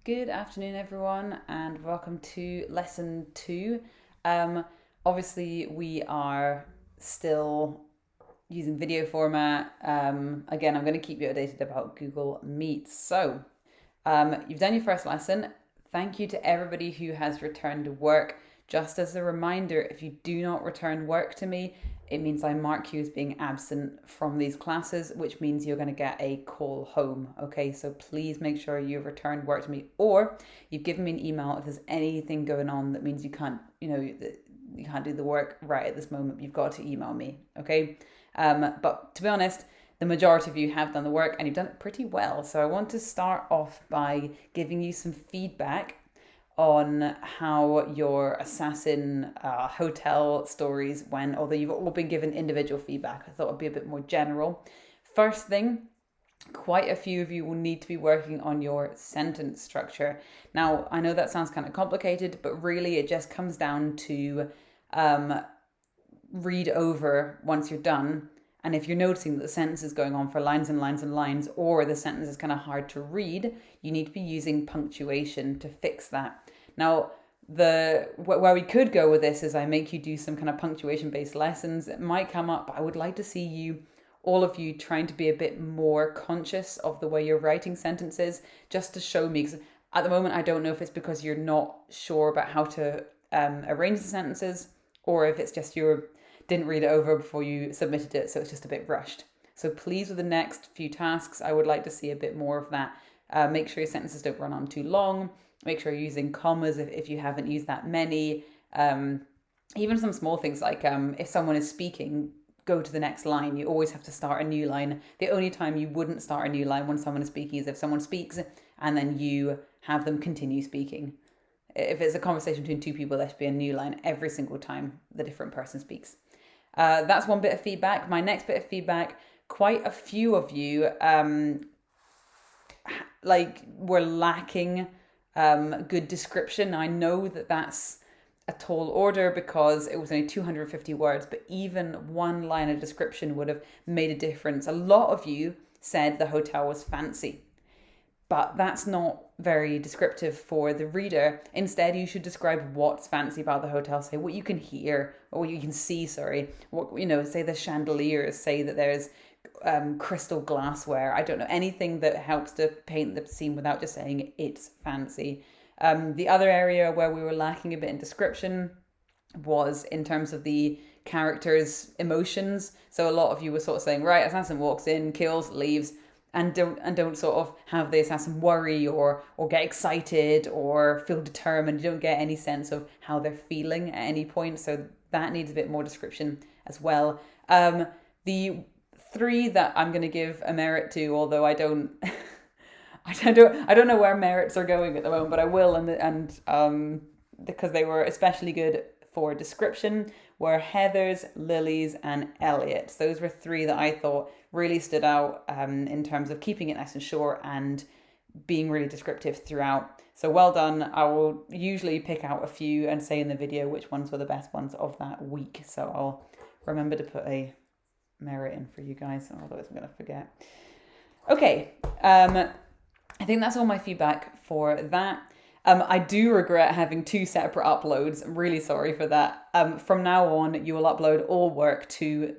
Good afternoon, everyone, and welcome to lesson two. Um, Obviously, we are still using video format. Again, I'm going to keep you updated about Google Meet. You've done your first lesson. Thank you to everybody who has returned to work. Just as a reminder, if you do not return work to me, it means I mark you as being absent from these classes, which means you're going to get a call home. Okay, so please make sure you've returned work to me, or you've given me an email if there's anything going on that means you can't, you can't do the work right at this moment. You've got to email me. Okay, but to be honest, the majority of you have done the work and you've done it pretty well. So I want to start off by giving you some feedback on how your assassin hotel stories went, although you've all been given individual feedback. I thought it'd be a bit more general. First thing, quite a few of you will need to be working on your sentence structure. Now, I know that sounds kind of complicated, but really it just comes down to read over once you're done. And if you're noticing that the sentence is going on for lines and lines and lines, or the sentence is kind of hard to read, you need to be using punctuation to fix that. Now, where we could go with this is I make you do some kind of punctuation based lessons. It might come up, but I would like to see you, all of you, trying to be a bit more conscious of the way you're writing sentences, just to show me. Because at the moment, I don't know if it's because you're not sure about how to arrange the sentences, or if it's just you didn't read it over before you submitted it, so it's just a bit rushed. So please, with the next few tasks, I would like to see a bit more of that. Make sure your sentences don't run on too long. Make sure you're using commas if you haven't used that many. Even some small things like if someone is speaking, go to the next line. You always have to start a new line. The only time you wouldn't start a new line when someone is speaking is if someone speaks and then you have them continue speaking. If it's a conversation between two people, there should be a new line every single time the different person speaks. That's one bit of feedback. My next bit of feedback, quite a few of you were lacking good description. I know that that's a tall order because it was only 250 words, but even one line of description would have made a difference. A lot of you said the hotel was fancy, but that's not very descriptive for the reader. Instead, you should describe what's fancy about the hotel. Say what you can hear or what you can see. Sorry, say the chandeliers. Say that there's crystal glassware. I don't know, anything that helps to paint the scene without just saying it's fancy. The other area where we were lacking a bit in description was in terms of the characters' emotions. So a lot of you were sort of saying, right, assassin walks in, kills, leaves, and don't sort of have the assassin worry or get excited or feel determined. You don't get any sense of how they're feeling at any point. So that needs a bit more description as well. The three that I'm going to give a merit to, although I don't I don't know where merits are going at the moment, but I will, and because they were especially good for description, were Heather's, Lily's, and Elliot's. Those were three that I thought really stood out in terms of keeping it nice and short and being really descriptive throughout. So well done. I will usually pick out a few and say in the video which ones were the best ones of that week. So I'll remember to put a merit in for you guys, otherwise I'm going to forget. Okay, I think that's all my feedback for that. I do regret having two separate uploads. I'm really sorry for that. From now on, you will upload all work to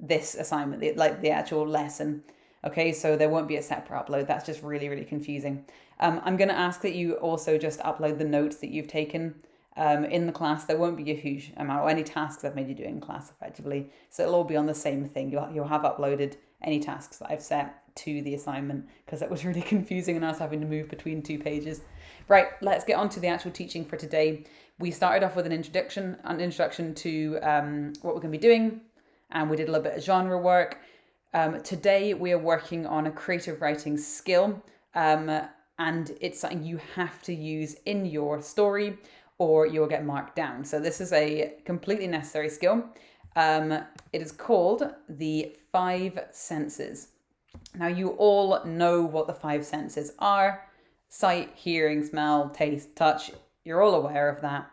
this assignment, the actual lesson. Okay, so there won't be a separate upload. That's just really, really confusing. I'm going to ask that you also just upload the notes that you've taken in the class. There won't be a huge amount or any tasks I've made you do in class effectively. So it'll all be on the same thing. You'll have uploaded any tasks that I've set to the assignment because that was really confusing and I was having to move between two pages. Right, let's get on to the actual teaching for today. We started off with an introduction to what we're going to be doing, and we did a little bit of genre work. Today we are working on a creative writing skill, and it's something you have to use in your story or you'll get marked down. So this is a completely necessary skill. It is called the five senses. Now you all know what the five senses are: sight, hearing, smell, taste, touch. You're all aware of that.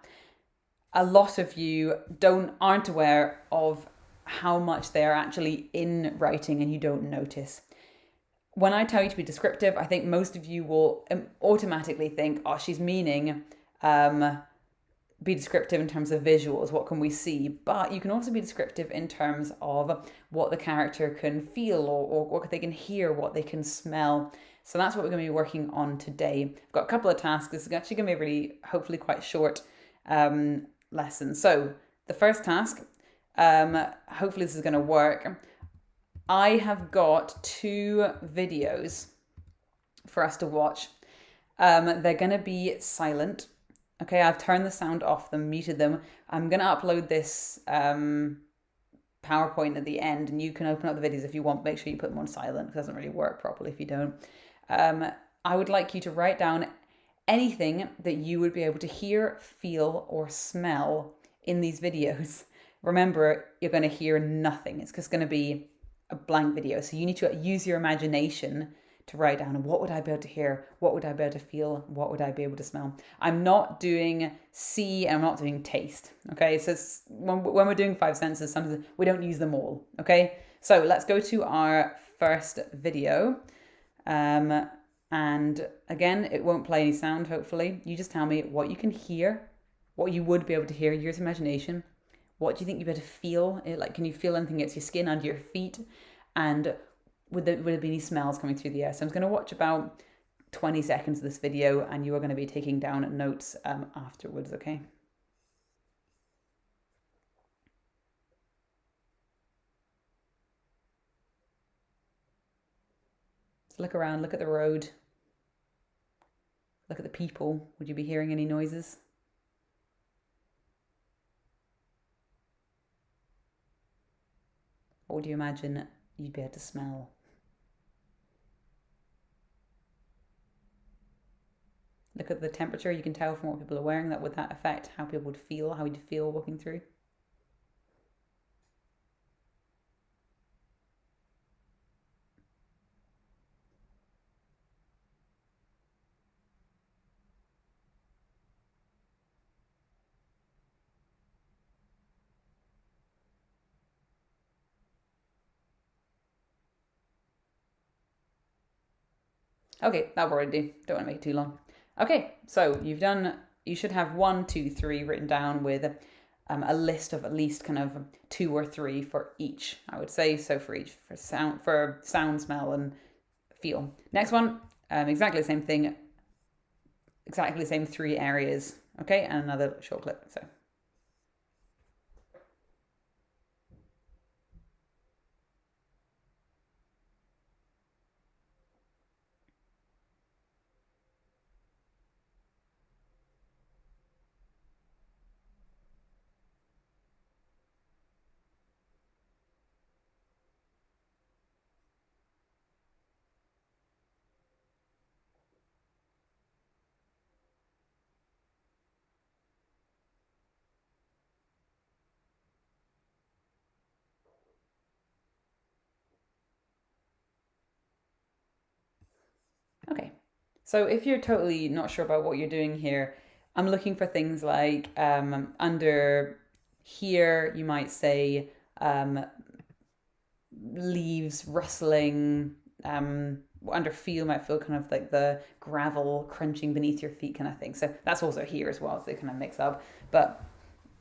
A lot of you aren't aware of how much they are actually in writing and you don't notice. when I tell you to be descriptive, I think most of you will automatically think, oh, she's meaning be descriptive in terms of visuals, what can we see? But you can also be descriptive in terms of what the character can feel or what they can hear, what they can smell. So that's what we're going to be working on today. I've got a couple of tasks. This is actually going to be a really, hopefully quite short lesson. So the first task, hopefully this is going to work. I have got 2 videos for us to watch. They're going to be silent. Okay, I've turned the sound off them, muted them. I'm going to upload this PowerPoint at the end, and you can open up the videos if you want. Make sure you put them on silent, because it doesn't really work properly if you don't. I would like you to write down anything that you would be able to hear, feel, or smell in these videos. Remember, you're going to hear nothing. It's just going to be a blank video. So you need to use your imagination to write down, what would I be able to hear? What would I be able to feel? What would I be able to smell? I'm not doing see and I'm not doing taste. Okay, so when we're doing 5 senses, sometimes we don't use them all. Okay, so let's go to our first video. And again, it won't play any sound, hopefully. You just tell me what you can hear, what you would be able to hear, use imagination. What do you think you'd be able to feel? Like, can you feel anything against your skin, under your feet? And would there be any smells coming through the air? So I'm going to watch about 20 seconds of this video, and you are going to be taking down notes afterwards, okay? So look around, look at the road. Look at the people. Would you be hearing any noises? What would you imagine you'd be able to smell? Look at the temperature. You can tell from what people are wearing that would that affect how people would feel, how you'd feel walking through. Okay, that will already do. Don't want to make it too long. Okay, so you should have 1, 2, 3 written down with a list of at least kind of 2 or 3 for each, I would say. So for each, for sound, smell, and feel. Next one, exactly the same thing, exactly the same 3 areas. Okay, and another short clip. So. Okay, so if you're totally not sure about what you're doing here, I'm looking for things like under here, you might say leaves rustling. Under feel might feel kind of like the gravel crunching beneath your feet kind of thing. So that's also here as well, so they kind of mix up. But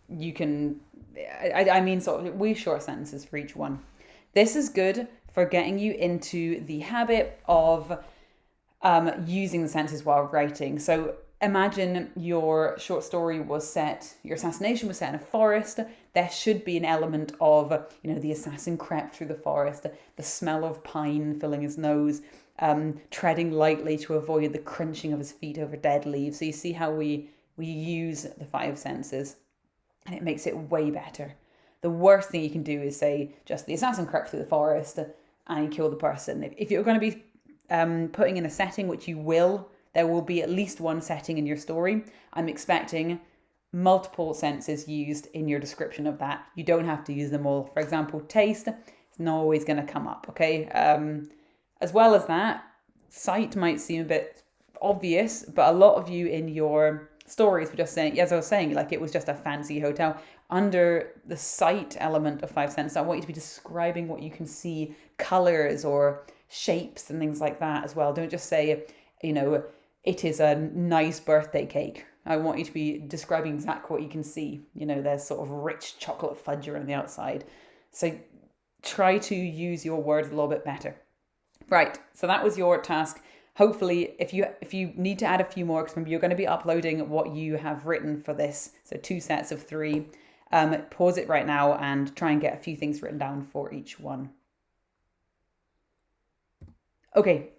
you can, I mean, sort of, we short sentences for each one. This is good for getting you into the habit of using the senses while writing. So imagine your short story was set, your assassination was set in a forest. There should be an element of, the assassin crept through the forest, the smell of pine filling his nose, treading lightly to avoid the crunching of his feet over dead leaves. So you see how we use the 5 senses, and it makes it way better. The worst thing you can do is say, just the assassin crept through the forest and he killed the person. If you're going to be putting in a setting, which you will, there will be at least one setting in your story. I'm expecting multiple senses used in your description of that. You don't have to use them all. For example, taste, it's not always going to come up, okay? As well as that, sight might seem a bit obvious, but a lot of you in your stories were just saying, as I was saying, like it was just a fancy hotel. Under the sight element of 5 senses, I want you to be describing what you can see, colors or shapes and things like that as well. Don't just say, it is a nice birthday cake. I want you to be describing exactly what you can see. There's sort of rich chocolate fudge around the outside. So try to use your words a little bit better. Right, so that was your task. Hopefully, if you need to add a few more, because remember you're going to be uploading what you have written for this, so 2 sets of 3. Pause it right now and try and get a few things written down for each one. Okay,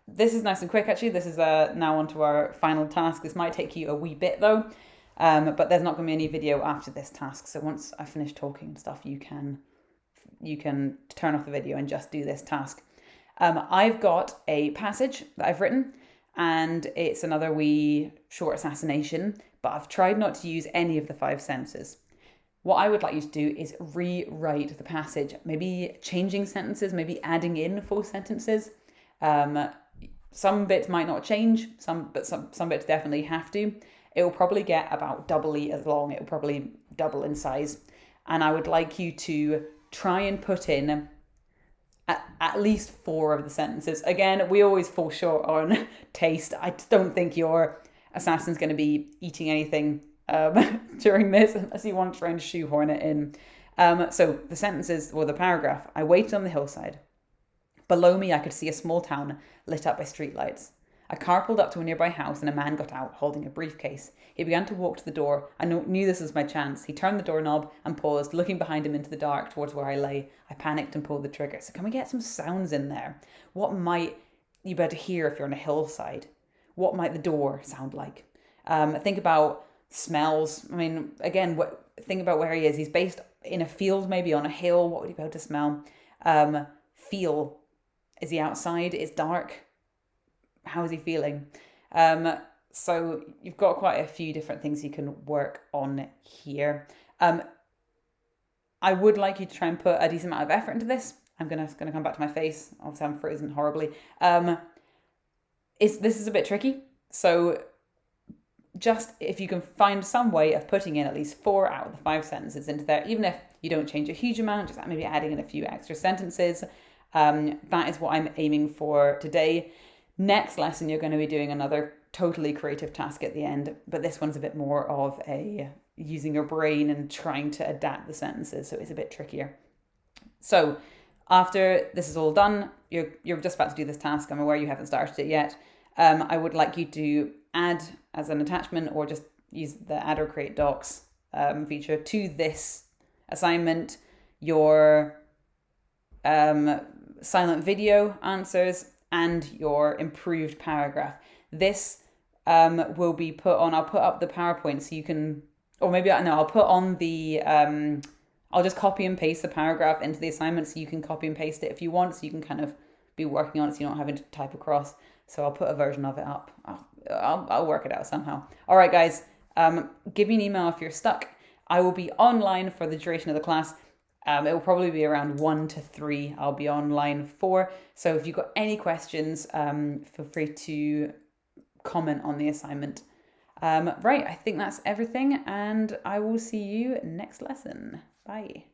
this is nice and quick actually. This is now onto our final task. This might take you a wee bit though, but there's not going to be any video after this task. So once I finish talking and stuff, you can turn off the video and just do this task. I've got a passage that I've written, and it's another wee short assassination, but I've tried not to use any of the 5 senses. What I would like you to do is rewrite the passage, maybe changing sentences, maybe adding in full sentences. Some bits might not change, but some bits definitely have to. It will probably get about doubly as long. It will probably double in size. And I would like you to try and put in at least 4 of the sentences. Again, we always fall short on taste. I don't think your assassin's going to be eating anything during this, unless you want to try and shoehorn it in. So the sentences, or the paragraph: I waited on the hillside. Below me, I could see a small town lit up by streetlights. A car pulled up to a nearby house and a man got out holding a briefcase. He began to walk to the door. I knew this was my chance. He turned the doorknob and paused, looking behind him into the dark towards where I lay. I panicked and pulled the trigger. So can we get some sounds in there? What might you better hear if you're on a hillside? What might the door sound like? Think about smells. I mean, again, think about where he is. He's based in a field, maybe on a hill. What would he be able to smell? Feel. Is he outside? It's dark. How is he feeling? So you've got quite a few different things you can work on here. I would like you to try and put a decent amount of effort into this. I'm gonna come back to my face. Obviously, I'm frozen horribly. This is a bit tricky. So just if you can find some way of putting in at least 4 out of the 5 sentences into there, even if you don't change a huge amount, just maybe adding in a few extra sentences. That is what I'm aiming for today. Next lesson, you're going to be doing another totally creative task at the end, but this one's a bit more of a using your brain and trying to adapt the sentences, so it's a bit trickier. So after this is all done, you're just about to do this task. I'm aware you haven't started it yet. I would like you to add as an attachment, or just use the add or create docs feature to this assignment, your silent video answers and your improved paragraph. This will be put on, I'll put up the PowerPoint so you can, or maybe, no, I'll put on the, I'll just copy and paste the paragraph into the assignment so you can copy and paste it if you want, so you can kind of be working on it so you're not having to type across. So I'll put a version of it up. I'll work it out somehow. All right, guys, give me an email if you're stuck. I will be online for the duration of the class. It will probably be around 1 to 3 I'll be online for. So if you've got any questions, feel free to comment on the assignment. Right, I think that's everything, and I will see you next lesson. Bye.